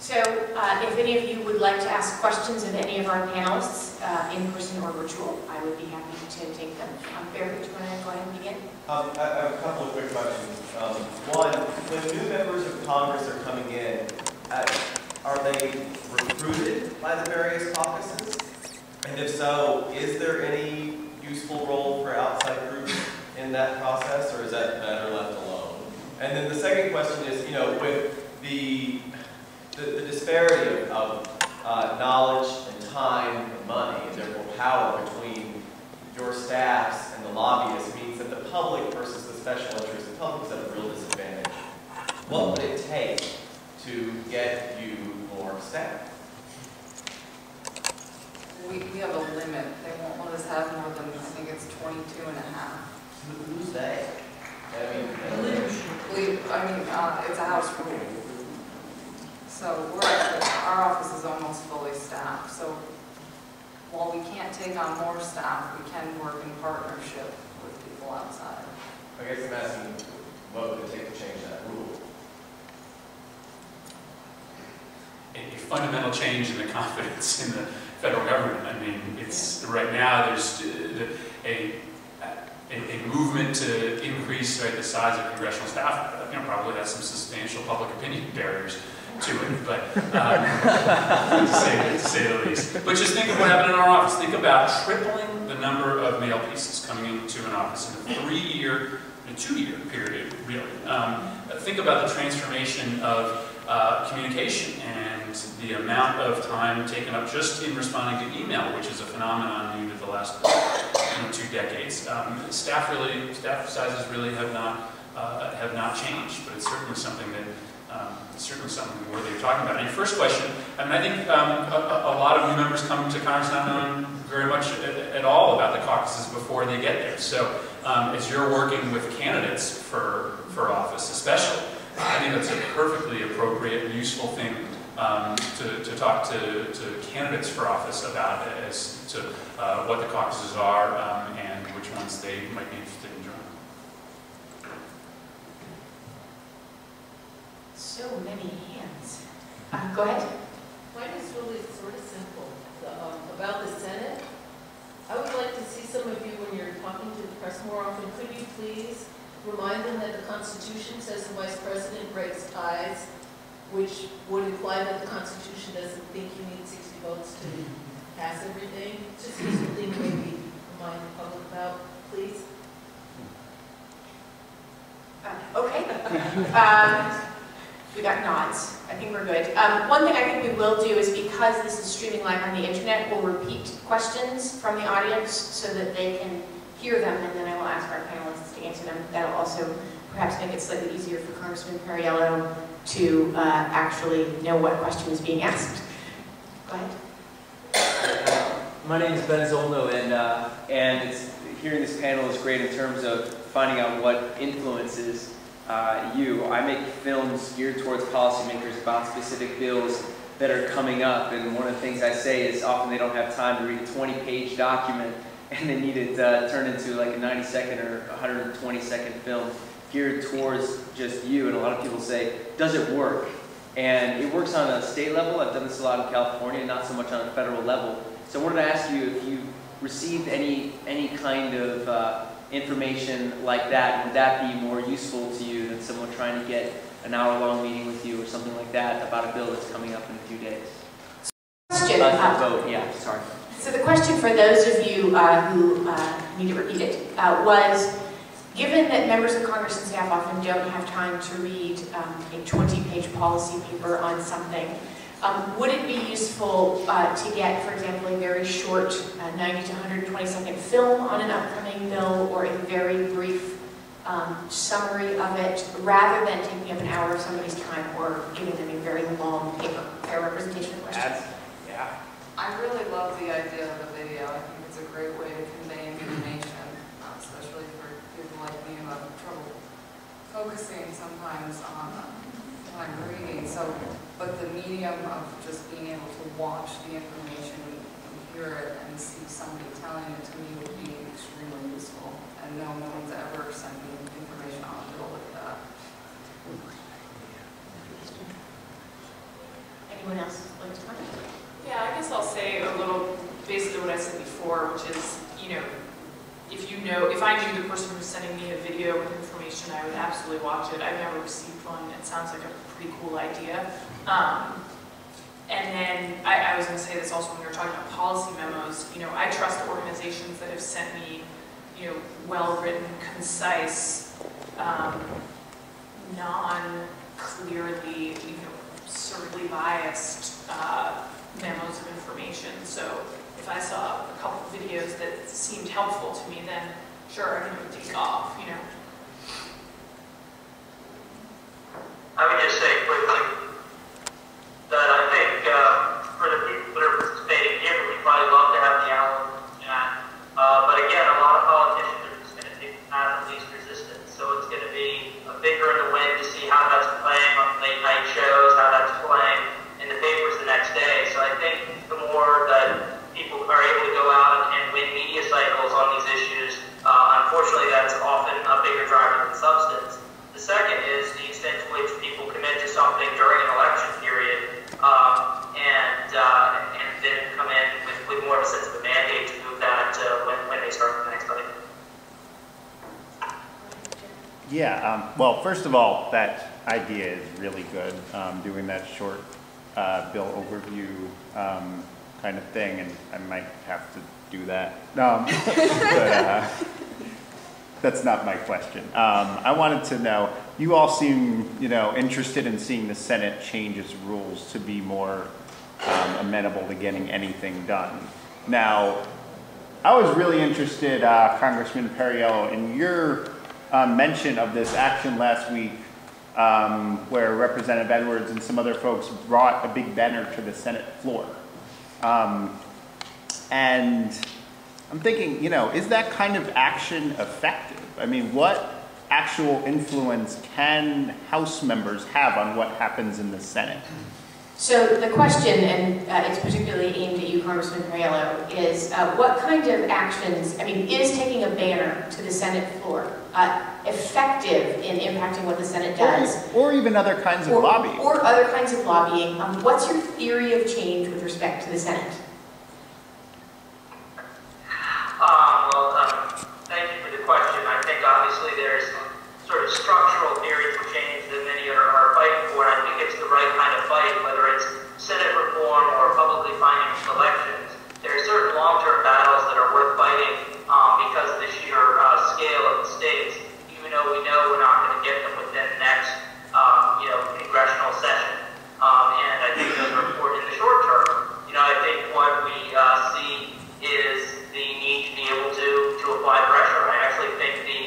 So if any of you would like to ask questions of any of our panelists, in person or virtual, I would be happy to take them. Barry, do you want to go ahead and begin? I have a couple of quick questions. One, when new members of Congress are coming in, are they recruited by the various caucuses? And if so, is there any useful role for outside groups in that process, or is that better left alone? And then the second question is, you know, with the disparity of knowledge and time and money, and therefore power between your staffs and the lobbyists means that the public versus the special interest, the public is at a real disadvantage. What would it take to get you more staff? We have a limit. They won't let us have more than, I think it's 22 and a half. Who's they? It's a house rule. So our office is almost fully staffed. So while we can't take on more staff, we can work in partnership with people outside. I guess I'm asking, what would it take to change that rule? A fundamental change in the confidence in the federal government. I mean, it's right now there's a movement to increase the size of congressional staff. You know, probably has some substantial public opinion barriers to it, but to say the least. But just think of what happened in our office. Think about tripling the number of mail pieces coming into an office in a 3-year, a 2-year period, really. Think about the transformation of communication and the amount of time taken up just in responding to email, which is a phenomenon new to the last 2 decades. Staff sizes really have not changed, but it's certainly something that worthy of talking about. And your first question, I mean, I think a lot of new members come to Congress not knowing very much at all about the caucuses before they get there. So as you're working with candidates for office, especially, I think that's a perfectly appropriate and useful thing to talk to candidates for office about as to what the caucuses are and which ones they might be interested in joining. So many hands. Go ahead. Mine is really sort of simple. About the Senate, I would like to see some of you, when you're talking to the press more often, could you please remind them that the Constitution says the Vice President breaks ties, which would imply that the Constitution doesn't think you need 60 votes to pass everything. It's just a useful thing to maybe remind the public about, please. Okay. We got nods. I think we're good. One thing I think we will do is, because this is streaming live on the internet, we'll repeat questions from the audience so that they can hear them, and then I will ask our panelists to answer them. That'll also perhaps make it slightly easier for Congressman Perriello to actually know what question is being asked. Go ahead. My name is Ben Zolno, and hearing this panel is great in terms of finding out what influences you. I make films geared towards policymakers about specific bills that are coming up, and one of the things I say is often they don't have time to read a 20-page document, and they need it turned into like a 90-second or 120-second film geared towards just you. And a lot of people say, does it work? And it works on a state level. I've done this a lot in California, not so much on a federal level. So I wanted to ask you if you received any kind of information like that. Would that be more useful to you than someone trying to get an hour-long meeting with you or something like that about a bill that's coming up in a few days? Question. Vote. Yeah, sorry. So the question for those of you who need to repeat it was, given that members of Congress and staff often don't have time to read a 20-page policy paper on something, would it be useful to get, for example, a very short 90 to 120-second film on an upcoming bill, or a very brief summary of it, rather than taking up an hour of somebody's time or giving them a very long paper? Fair representation of questions. Yeah. I really love the idea of the video. I think it's a great way to convey information, especially for people like me who have trouble focusing sometimes on when I'm reading. So, but the medium of just being able to watch the information and hear it and see somebody telling it to me would be extremely useful. And no one's ever sent me information on a bill like that. Anyone else like to comment? Yeah, I guess I'll say a little, basically what I said before, which is, you know, if I knew the person who's sending me a video with information, I would absolutely watch it. I've never received one. It sounds like a pretty cool idea. And then I was going to say this also when we were talking about policy memos. You know, I trust organizations that have sent me, you know, well-written, concise, non-clearly, you know, absurdly biased memos of information. So if I saw a couple of videos that seemed helpful to me, then sure, I can take off, you know. I would just say quickly that I think for the people that are participating here, we'd probably love to have the hour chat. But again, a lot of politicians are just going to take the path of least resistance. So it's going to be a finger in the wind to see how that's playing on late night shows, how that's playing in the papers the next day. So I think the more that people are able to go out and win media cycles on these issues, unfortunately that's often a bigger driver than substance. The second is the extent to which people commit to something during an election period and then come in with more of a sense of a mandate to move that when they start the next fight. Yeah, well, first of all, that idea is really good, doing that short bill overview kind of thing, and I might have to do that. But that's not my question. I wanted to know, you all seem, you know, interested in seeing the Senate change its rules to be more amenable to getting anything done. Now, I was really interested, Congressman Perriello, in your mention of this action last week where Representative Edwards and some other folks brought a big banner to the Senate floor. And I'm thinking, you know, is that kind of action effective? I mean, what actual influence can House members have on what happens in the Senate? So the question, and it's particularly aimed at you, Congressman Perriello, is what kind of actions, I mean, is taking a banner to the Senate floor effective in impacting what the Senate does? Or even other kinds of lobbying. Or other kinds of lobbying. What's your theory of change with respect to the Senate? Thank you for the question. I think obviously there's sort of structural theories of change that many are fighting for, and I think it's the right kind of fight, whether it's Senate reform or publicly financed elections. There are certain long-term battles that are worth fighting because of the sheer scale of the stakes, even though we know we're not going to get them within the next congressional session. And I think those are important in the short term. You know, I think what we see is the need to be able to apply pressure. I actually think the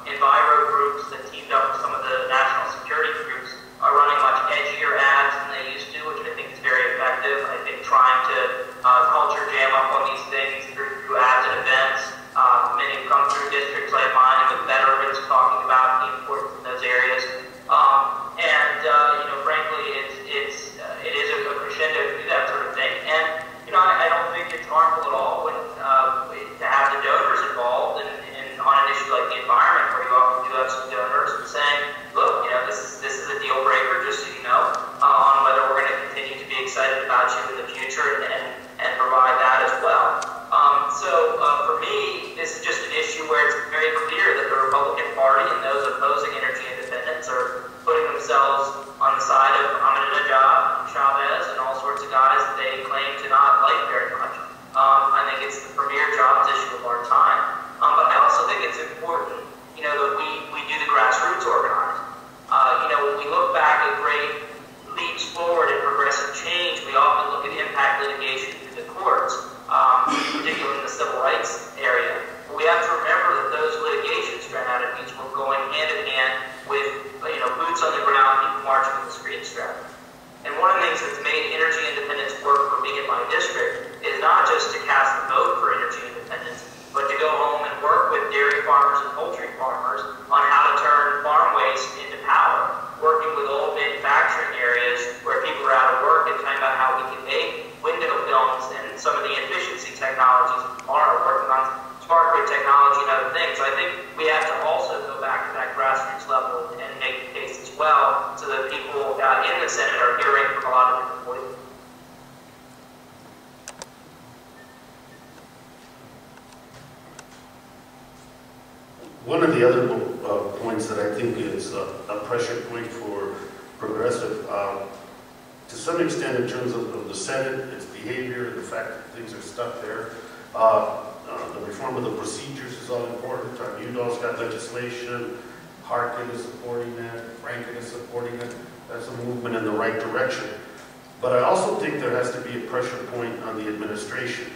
enviro groups that teamed up with some of the national security groups are running much edgier ads than they used to, which I think is very effective. I think trying to culture jam up on these things through ads and events. Many come through districts like mine with veterans talking about the importance in those areas. Frankly, it is a crescendo to do that sort of thing. And I don't think it's harmful at all to have the donors involved on an issue like the environment, where you often do have some donors saying, look, this is a deal breaker, just so you know, on whether we're going to continue to be excited about you in the future and provide that as well. For me, this is just an issue where it's very clear that the Republican Party and those opposing energy independence are putting themselves on the side of Ahmadinejad, Chavez, and all sorts of guys that they claim to not like very much. I think it's the premier jobs issue of our time. But I also think it's important, that we do the grassroots organizing. When we look back at great leaps forward in progressive change, we often look at impact litigation lot of different voices. One of the other points that I think is a pressure point for progressive, to some extent in terms of the Senate, its behavior, the fact that things are stuck there. The reform of the procedures is all important. Udall's got legislation, Harkin is supporting that, Franken is supporting it. That's a movement in the right direction. But I also think there has to be a pressure point on the administration.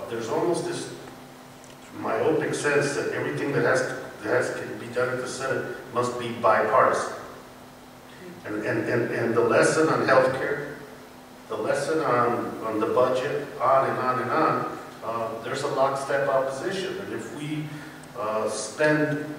There's almost this myopic sense that everything that can be done at the Senate must be bipartisan. And the lesson on healthcare, the lesson on the budget, on and on and on, there's a lockstep opposition. And if we spend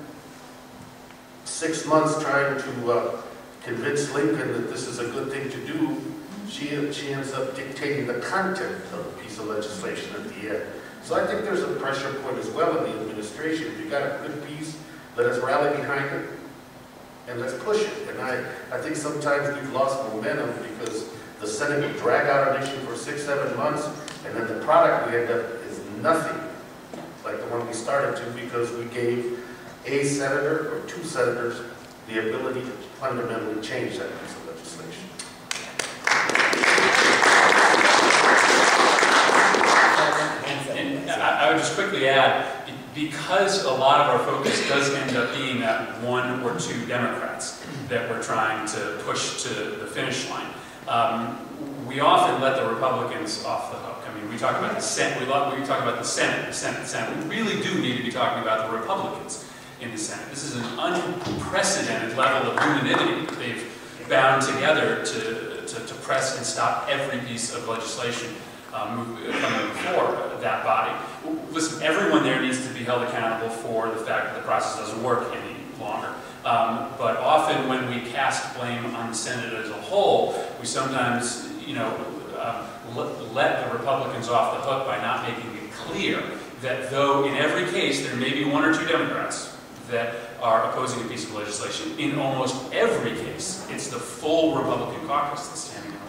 6 months trying to convince Lincoln that this is a good thing to do, she ends up dictating the content of a piece of legislation at the end. So I think there's a pressure point as well in the administration. If you got a good piece, let us rally behind it and let's push it. And I think sometimes we've lost momentum because the Senate will drag out an issue for 6, 7 months, and then the product we end up is nothing like the one we started to, because we gave a senator or 2 senators the ability to fundamentally change that piece of legislation. And I would just quickly add, because a lot of our focus does end up being that 1 or 2 Democrats that we're trying to push to the finish line, we often let the Republicans off the hook. I mean, we talk about the Senate, we talk about the Senate. We really do need to be talking about the Republicans in the Senate. This is an unprecedented level of unanimity that they've bound together to press and stop every piece of legislation coming before that body. Listen, everyone there needs to be held accountable for the fact that the process doesn't work any longer. But often when we cast blame on the Senate as a whole, we sometimes, let the Republicans off the hook by not making it clear that though in every case there may be 1 or 2 Democrats that are opposing a piece of legislation, in almost every case it's the full Republican caucus that's standing in the